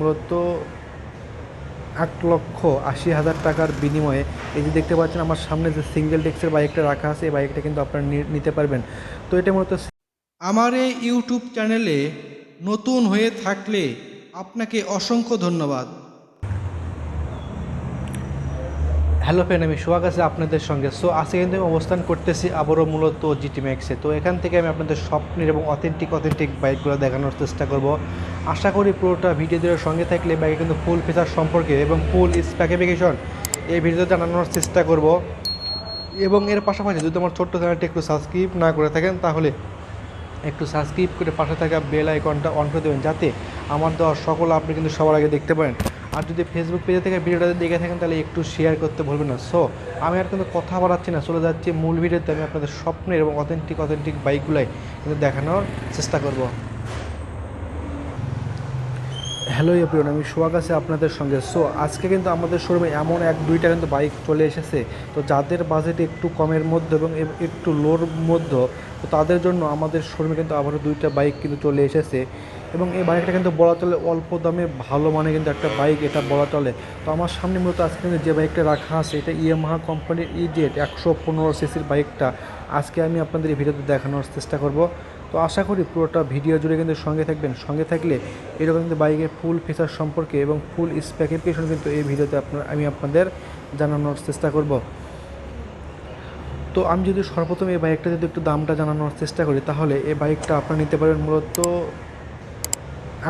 মূলত 1,80,000 টাকার বিনিময়ে এই যে দেখতে পাচ্ছেন আমার সামনে যে সিঙ্গেল ডিস্কের বাইকটা রাখা আছে, এই বাইকটা কিন্তু আপনারা নিতে পারবেন। তো এটা মূলত আমার এই ইউটিউব চ্যানেলে নতুন হয়ে থাকলে আপনাকে অসংখ্য ধন্যবাদ। হ্যালো ফ্রেন্ড, আমি সোহাগ আছি আপনাদের সঙ্গে। সো আজকে কিন্তু আমি অবস্থান করতেছি আবারও মূলত জিটি ম্যাক্সে। তো এখান থেকে আমি আপনাদের স্বপ্নের এবং অথেন্টিক বাইকগুলো দেখানোর চেষ্টা করব। আশা করি পুরোটা ভিডিও দেওয়ার সঙ্গে থাকলে বাইকে কিন্তু ফুল ফিচার সম্পর্কে এবং ফুল স্পেসিফিকেশন এই ভিডিওতে জানানোর চেষ্টা করব। এবং এর পাশাপাশি যদি আমার ছোট্ট চ্যানেলটি একটু সাবস্ক্রাইব না করে থাকেন তাহলে একটু সাবস্ক্রাইব করে পাশে থাকা বেল আইকনটা অন করে দেবেন, যাতে আমার দেওয়ার সকল আপনি কিন্তু সবার আগে দেখতে পারেন। আর যদি ফেসবুক পেজে থেকে ভিডিওটা দেখে থাকেন তাহলে একটু শেয়ার করতে ভুলবেন না। সো আমি আর কিন্তু কথা বাড়াচ্ছি না, চলে যাচ্ছি মূল ভিডিওতে। আমি আপনাদের স্বপ্নের এবং অথেন্টিক বাইকগুলাই কিন্তু দেখানোর চেষ্টা করব। হ্যালো এভরিওয়ান, আমি সোহাগ আছি আপনাদের সঙ্গে। সো আজকে কিন্তু আমাদের শোরুমে এমন এক দুইটা কিন্তু বাইক চলে এসেছে। তো যাদের বাজেট একটু কমের মধ্যে এবং একটু লোর মধ্যে, তো তাদের জন্য আমাদের শোরুমে কিন্তু আবারও দুইটা বাইক কিন্তু চলে এসেছে। এবং এই বাইকটা কিন্তু বলা চলে অল্প দামে ভালো মানে কিন্তু একটা বাইক, এটা বলা চলে। তো আমার সামনে মূলত আজকে কিন্তু যে বাইকটা রাখা আছে এটা ইয়ামাহা কোম্পানির ইজেড 115 সিসির বাইকটা আজকে আমি আপনাদের এই ভিডিওতে দেখানোর চেষ্টা করব। তো আশা করি পুরোটা ভিডিও জুড়ে কিন্তু সঙ্গে থাকবেন। সঙ্গে থাকলে এরকম কিন্তু বাইকের ফুল ফিচার সম্পর্কে এবং ফুল স্পেসিফিকেশন কিন্তু এই ভিডিওতে আমি আপনাদের জানানোর চেষ্টা করব। তো আমি যদি সর্বপ্রথম এই বাইকটা যদি একটু দামটা জানানোর চেষ্টা করি, তাহলে এই বাইকটা আপনারা নিতে পারেন মূলত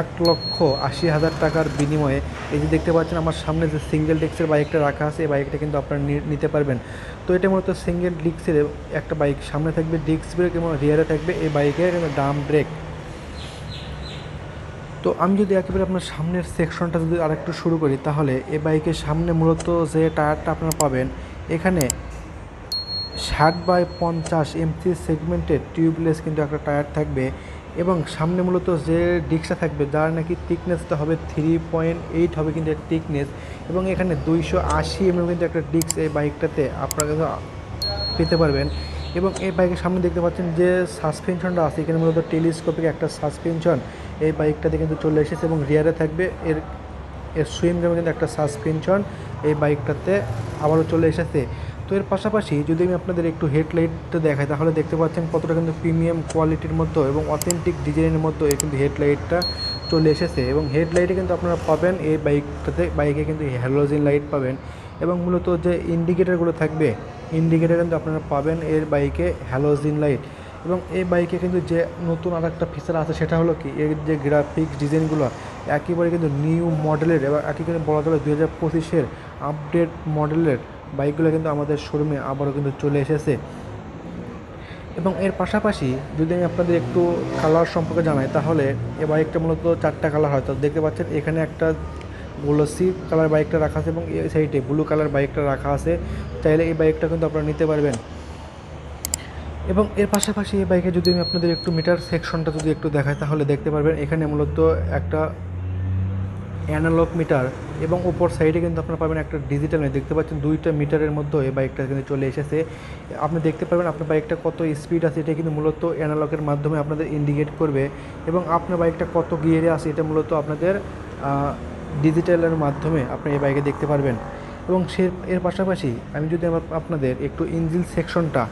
1,80,000 টাকার বিনিময়ে। এই যে দেখতে পাচ্ছেন আমার সামনে যে সিঙ্গেল ডিস্কের বাইকটা রাখা আছে, এই বাইকটা কিন্তু আপনারা নিতে পারবেন। তো এটা মূলত সিঙ্গেল ডিস্কের একটা বাইক, সামনে থাকবে ডিস্ক ব্রেক এবং রিয়ারে থাকবে এই বাইকের ডাম ব্রেক। তো আমি যদি একেবারে আপনার সামনের সেকশনটা যদি আরেকটু শুরু করি, তাহলে এই বাইকের সামনে মূলত যে টায়ারটা আপনারা পাবেন, এখানে 60/50 এমসি সেগমেন্টের টিউবলেস কিন্তু একটা টায়ার থাকবে। এবং সামনে মূলত যে ডিস্কটা থাকবে যার নাকি থিকনেসটা হবে 3.8 হবে কিন্তু এর থিকনেস। এবং এখানে 280 কিন্তু একটা ডিস্ক এই বাইকটাতে আপনারা কিন্তু পেতে পারবেন। এবং এই বাইকের সামনে দেখতে পাচ্ছেন যে সাসপেনশনটা আছে, এখানে মূলত টেলিস্কোপিক একটা সাসপেনশন এই বাইকটাতে কিন্তু চলে এসেছে। এবং রিয়ারে থাকবে এর সুইং গ্রামে কিন্তু একটা সাসপেনশন এই বাইকটাতে আবারও চলে এসেছে। তো এর পাশাপাশি যদি আমি আপনাদের একটু হেডলাইটটা দেখাই, তাহলে দেখতে পাচ্ছেন কতটা কিন্তু প্রিমিয়াম কোয়ালিটির মধ্যে এবং অথেন্টিক ডিজাইনের মধ্যে এই কিন্তু হেডলাইটটা চলে এসেছে। এবং হেডলাইটে কিন্তু আপনারা পাবেন এই বাইকে কিন্তু হ্যালোজেন লাইট পাবেন। এবং মূলত যে ইন্ডিকেটারগুলো থাকবে, ইন্ডিকেটার কিন্তু আপনারা পাবেন এর বাইকে হ্যালোজেন লাইট। এবং এই বাইকে কিন্তু যে নতুন আর একটা ফিচার আছে সেটা হলো কি, এর যে গ্রাফিক্স ডিজাইনগুলো একেবারে কিন্তু নিউ মডেলের এবং একই কিন্তু বলা চলে 2025-এর আপডেট মডেলের বাইকগুলো কিন্তু আমাদের শোরুমে আবারও কিন্তু চলে এসেছে। এবং এর পাশাপাশি যদি আমি আপনাদের একটু কালার সম্পর্কে জানাই, তাহলে এই বাইকটা মূলত 4টা কালার হয়। তো দেখতে পাচ্ছেন এখানে একটা গ্লোসি কালার বাইকটা রাখা আছে এবং এই সাইডে ব্লু কালার বাইকটা রাখা আছে। চাইলে এই বাইকটা কিন্তু আপনারা নিতে পারবেন। এবং এর পাশাপাশি এই বাইকে যদি আমি আপনাদের একটু মিটার সেকশনটা যদি একটু দেখাই, তাহলে দেখতে পারবেন এখানে মূলত একটা অ্যানালগ মিটার এবং উপর সাইডে কিন্তু আপনারা পাবেন একটা ডিজিটাল মিটার। দেখতে পাচ্ছেন 2টা মিটারের মধ্যে এই বাইকটা কিন্তু চলে এসেছে। আপনি দেখতে পারবেন আপনার বাইকটা কত স্পিড আছে, এটা কিন্তু মূলত অ্যানালগের মাধ্যমে আপনাদের ইন্ডিকেট করবে। এবং আপনার বাইকটা কত গিয়ারে আছে এটা মূলত আপনাদের ডিজিটালের মাধ্যমে আপনি এই বাইকে দেখতে পারবেন। এবং এর পাশাপাশি আমি যদি আপনাদের একটু ইঞ্জিন সেকশনটা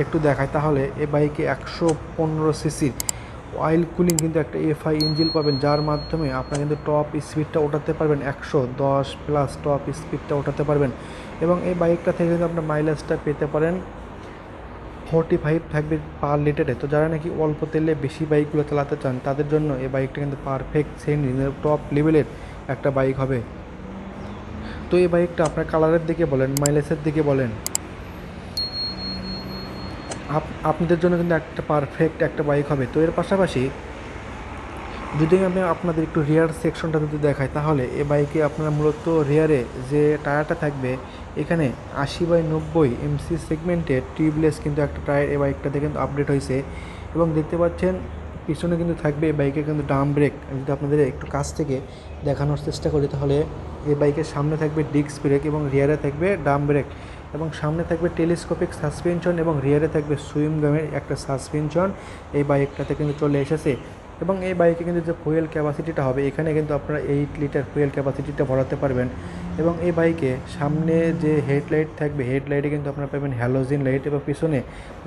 একটু দেখাই, তাহলে এই বাইকে 115 সিসির অয়েল কুলিং কিন্তু একটা এফআই ইঞ্জিন পাবেন, যার মাধ্যমে আপনারা কিন্তু টপ স্পিডটা ওঠাতে পারবেন, 110+ টপ স্পিডটা ওঠাতে পারবেন। এবং এই বাইকটা থেকে কিন্তু আপনার মাইলেজটা পেতে পারেন 45 থাকবে পার লিটারে। তো যারা নাকি অল্প তেলে বেশি বাইকগুলো চালাতে চান তাদের জন্য এই বাইকটা কিন্তু পারফেক্ট টপ লেভেলের একটা বাইক হবে। তো এই বাইকটা আপনার কালারের দিকে বলেন, মাইলেজের দিকে বলেন, আপনাদের জন্য কিন্তু একটা পারফেক্ট একটা বাইক হবে। তো এর পাশাপাশি যদি আমি আপনাদের একটু রিয়ার সেকশনটা যদি দেখাই, তাহলে এ বাইকে আপনারা মূলত রিয়ারে যে টায়ারটা থাকবে, এখানে 80/90 এমসি সেগমেন্টের টিউবলেস কিন্তু একটা টায়ার এই বাইকটাতে কিন্তু আপডেট হয়েছে। এবং দেখতে পাচ্ছেন পিছনে কিন্তু থাকবে এই বাইকের কিন্তু ডাম ব্রেক। আমি যদি আপনাদের একটু কাছ থেকে দেখানোর চেষ্টা করি, তাহলে এই বাইকের সামনে থাকবে ডিস্ক ব্রেক এবং রিয়ারে থাকবে ডাম ব্রেক। এবং সামনে থাকবে টেলিস্কোপিক সাসপেনশন এবং রিয়ারে থাকবে সুইং গামের একটা সাসপেনশন এই বাইকটাতে কিন্তু চলে এসেছে। এবং এই বাইকে কিন্তু যে ফুয়েল ক্যাপাসিটিটা হবে, এখানে কিন্তু আপনারা 8 লিটার ফুয়েল ক্যাপাসিটিটা ভরাতে পারবেন। এবং এই বাইকে সামনে যে হেডলাইট থাকবে, হেডলাইটে কিন্তু আপনারা পাবেন হ্যালোজেন লাইট, এবং পিছনে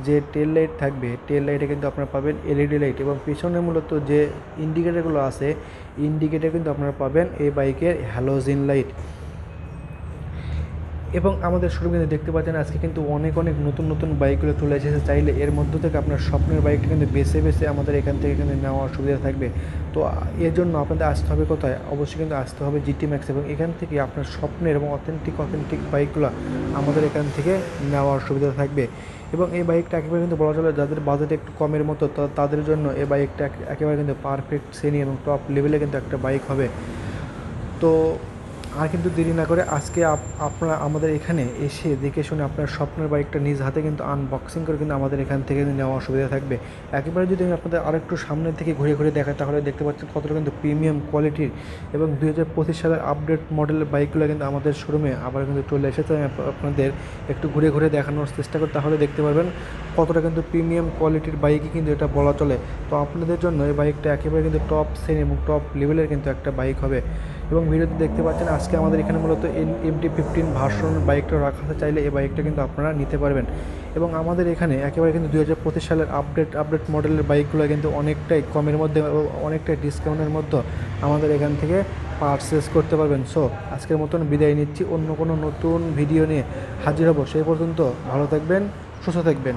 যে টেল লাইট থাকবে, টেল লাইটে কিন্তু আপনারা পাবেন এলইডি লাইট, এবং পিছনে মূলত যে ইন্ডিকেটারগুলো আছে, ইন্ডিকেটার কিন্তু আপনারা পাবেন এই বাইকের হ্যালোজেন লাইট। এবং আমাদের শোরুমে কিন্তু দেখতে পাচ্ছেন আজকে কিন্তু অনেক নতুন বাইকগুলো চলে এসেছে। চাইলে এর মধ্য থেকে আপনার স্বপ্নের বাইকটা কিন্তু বেছে আমাদের এখান থেকে কিন্তু নেওয়ার সুবিধা থাকবে। তো এর জন্য আপনাদের আসতে হবে কোথায়? অবশ্যই কিন্তু আসতে হবে জিটি ম্যাক্স, এবং এখান থেকে আপনার স্বপ্নের এবং অথেন্টিক বাইকগুলো আমাদের এখান থেকে নেওয়ার সুবিধা থাকবে। এবং এই বাইকটা একেবারে কিন্তু বলা চলে যাদের বাজেট একটু কমের মতো, তাদের জন্য এই বাইকটা একেবারে কিন্তু পারফেক্ট শ্রেণী এবং টপ লেভেলে কিন্তু একটা বাইক হবে। তো আর কিন্তু দেরি না করে আজকে আপনারা আমাদের এখানে এসে দেখে শুনে আপনার স্বপ্নের বাইকটা নিজ হাতে কিন্তু আনবক্সিং করে কিন্তু আমাদের এখান থেকে নেওয়ার সুবিধা থাকবে। একেবারে যদি আমি আপনাদের আরেকটু সামনের থেকে ঘুরে দেখাই, তাহলে দেখতে পাচ্ছেন কতটা কিন্তু প্রিমিয়াম কোয়ালিটির এবং 2025 সালের আপডেট মডেলের বাইকগুলো কিন্তু আমাদের শোরুমে আবার কিন্তু চলে এসেছে। আমি আপনাদের একটু ঘুরে দেখানোর চেষ্টা করি, তাহলে দেখতে পারবেন কতটা কিন্তু প্রিমিয়াম কোয়ালিটির বাইকই কিন্তু এটা বলা চলে। তো আপনাদের জন্য এই বাইকটা একেবারে কিন্তু টপ শ্রেণী এবং টপ লেভেলের কিন্তু একটা বাইক হবে। এবং ভিডিওতে দেখতে পাচ্ছেন আজকে আমাদের এখানে মূলত MT-15 ভার্সন বাইকটা রাখা আছে। চাইলে এই বাইকটা কিন্তু আপনারা নিতে পারবেন। এবং আমাদের এখানে একেবারে কিন্তু 2025 সালের আপডেট মডেলের বাইকগুলো কিন্তু অনেকটাই কমের মধ্যে, অনেকটাই ডিসকাউন্টের মধ্যে আমাদের এখান থেকে পারচেস করতে পারবেন। সো আজকের মতন বিদায় নিচ্ছি, অন্য কোনো নতুন ভিডিও নিয়ে হাজির হব। সেই পর্যন্ত ভালো থাকবেন, সুস্থ থাকবেন।